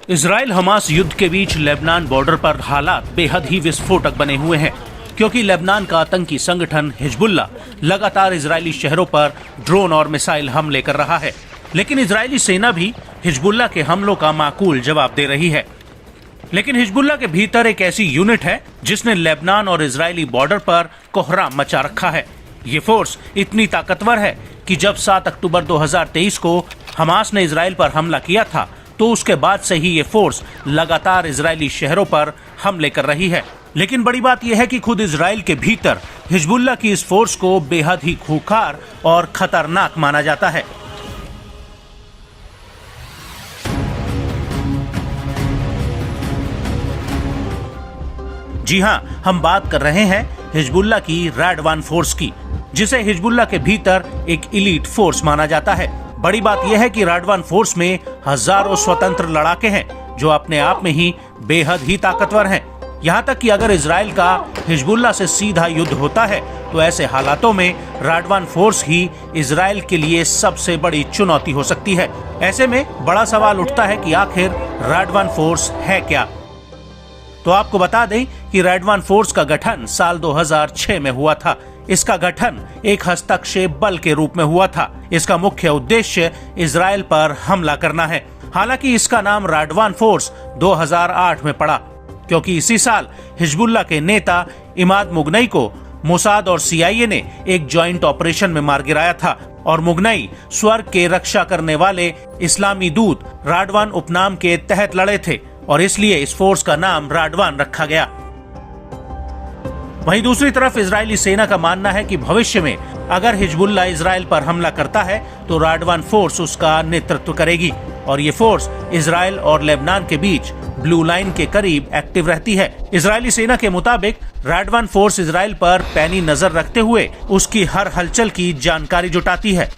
Israel Hamas युद्ध के बीच Lebanon border पर हालात बेहद ही विस्फोटक बने हुए हैं, क्योंकि लेबनान का आतंकी संगठन हिजबुल्ला लगातार इजरायली शहरों पर ड्रोन और मिसाइल हमले कर रहा है। लेकिन इजरायली सेना भी हिजबुल्ला के हमलों का माकूल जवाब दे रही है। लेकिन हिजबुल्ला के भीतर एक ऐसी यूनिट है जिसने लेबनान और इजरायली बॉर्डर पर कोहराम मचा रखा है। ये फोर्स इतनी ताकतवर है कि जब 7 अक्टूबर 2023 को हमास ने इजराइल पर हमला किया था, तो उसके बाद से ही ये फोर्स लगातार इजरायली शहरों पर हमले कर रही है। लेकिन बड़ी बात यह है कि खुद इजराइल के भीतर हिजबुल्ला की इस फोर्स को बेहद ही खूंखार और खतरनाक माना जाता है। जी हां, हम बात कर रहे हैं हिजबुल्ला की रैडवान फोर्स की, जिसे हिजबुल्ला के भीतर एक इलीट फोर्स माना जाता है। बड़ी बात यह है कि रैडवान फोर्स में हजारों स्वतंत्र लड़ाके हैं जो अपने आप में ही बेहद ही ताकतवर हैं। यहाँ तक कि अगर इजराइल का हिजबुल्ला से सीधा युद्ध होता है तो ऐसे हालातों में रैडवान फोर्स ही इजराइल के लिए सबसे बड़ी चुनौती हो सकती है। ऐसे में बड़ा सवाल उठता है कि आखिर रैडवान फोर्स है क्या। तो आपको बता दें कि रैडवान फोर्स का गठन साल 2006 में हुआ था। इसका गठन एक हस्तक्षेप बल के रूप में हुआ था। इसका मुख्य उद्देश्य इजराइल पर हमला करना है। हालांकि इसका नाम रैडवान फोर्स 2008 में पड़ा, क्योंकि इसी साल हिजबुल्ला के नेता इमाद मुगनई को मोसाद और CIA ने एक जॉइंट ऑपरेशन में मार गिराया था और मुगनई स्वर्ग के रक्षा करने वाले इस्लामी दूत रैडवान उपनाम के तहत लड़े थे और इसलिए इस फोर्स का नाम रैडवान रखा गया। वहीं दूसरी तरफ इजरायली सेना का मानना है कि भविष्य में अगर हिजबुल्ला इजराइल पर हमला करता है तो रैडवान फोर्स उसका नेतृत्व करेगी और ये फोर्स इजराइल और लेबनान के बीच ब्लू लाइन के करीब एक्टिव रहती है। इजरायली सेना के मुताबिक रैडवान फोर्स इजराइल पर पैनी नजर रखते हुए उसकी हर हलचल की जानकारी जुटाती है।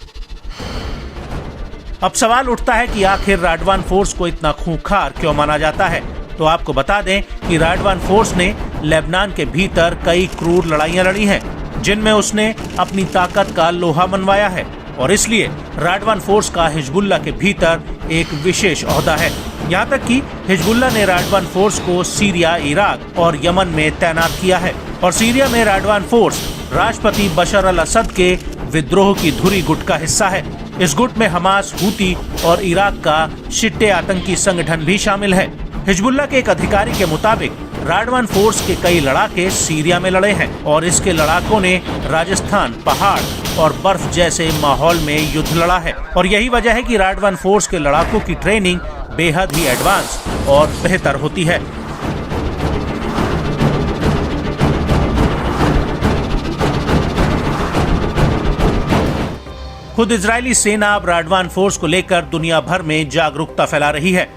अब सवाल उठता है कि आखिर रैडवान फोर्स को इतना खूंखार क्यों माना जाता है। तो आपको बता दें कि रैडवान फोर्स ने लेबनान के भीतर कई क्रूर लड़ाइयां लड़ी हैं, जिनमें उसने अपनी ताकत का लोहा मनवाया है और इसलिए रैडवान फोर्स का हिजबुल्ला के भीतर एक विशेष ओहदा है। यहाँ तक कि हिजबुल्ला ने रैडवान फोर्स को सीरिया, इराक और यमन में तैनात किया है और सीरिया में रैडवान फोर्स राष्ट्रपति बशर अल असद के विद्रोह की धुरी गुट का हिस्सा है। इस गुट में हमास, हूती और इराक का शिट्टे आतंकी संगठन भी शामिल है। हिजबुल्ला के एक अधिकारी के मुताबिक रैडवान फोर्स के कई लड़ाके सीरिया में लड़े हैं और इसके लड़ाकों ने राजस्थान, पहाड़ और बर्फ जैसे माहौल में युद्ध लड़ा है और यही वजह है कि रैडवान फोर्स के लड़ाकों की ट्रेनिंग बेहद ही एडवांस और बेहतर होती है। खुद इजरायली सेना अब रैडवान फोर्स को लेकर दुनिया भर में जागरूकता फैला रही है।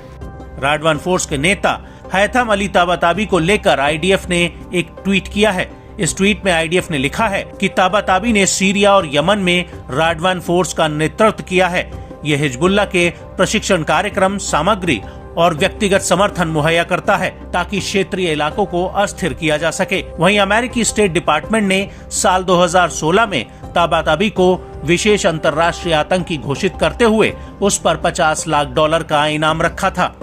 रैडवान फोर्स के नेता हैथम अली ताबाताबी को लेकर IDF ने एक ट्वीट किया है। इस ट्वीट में IDF ने लिखा है कि ताबाताबी ने सीरिया और यमन में रैडवान फोर्स का नेतृत्व किया है। यह हिजबुल्ला के प्रशिक्षण कार्यक्रम, सामग्री और व्यक्तिगत समर्थन मुहैया करता है ताकि क्षेत्रीय इलाकों को अस्थिर किया जा सके। वहीं अमेरिकी स्टेट डिपार्टमेंट ने साल 2016 में ताबाताबी को विशेष अंतर्राष्ट्रीय आतंकी घोषित करते हुए उस पर $50 लाख का इनाम रखा था।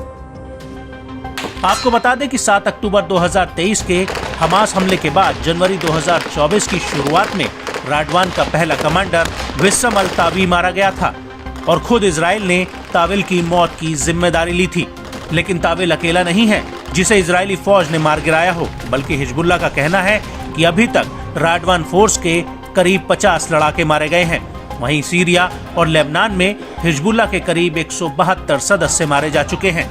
आपको बता दें कि 7 अक्टूबर 2023 के हमास हमले के बाद जनवरी 2024 की शुरुआत में रैडवान का पहला कमांडर विस्सम अल तावी मारा गया था और खुद इजराइल ने ताविल की मौत की जिम्मेदारी ली थी। लेकिन ताविल अकेला नहीं है जिसे इजरायली फौज ने मार गिराया हो, बल्कि हिजबुल्ला का कहना है कि अभी तक रैडवान फोर्स के करीब 50 लड़ाके मारे गए हैं। वहीं सीरिया और लेबनान में हिजबुल्ला के करीब 172 सदस्य मारे जा चुके हैं।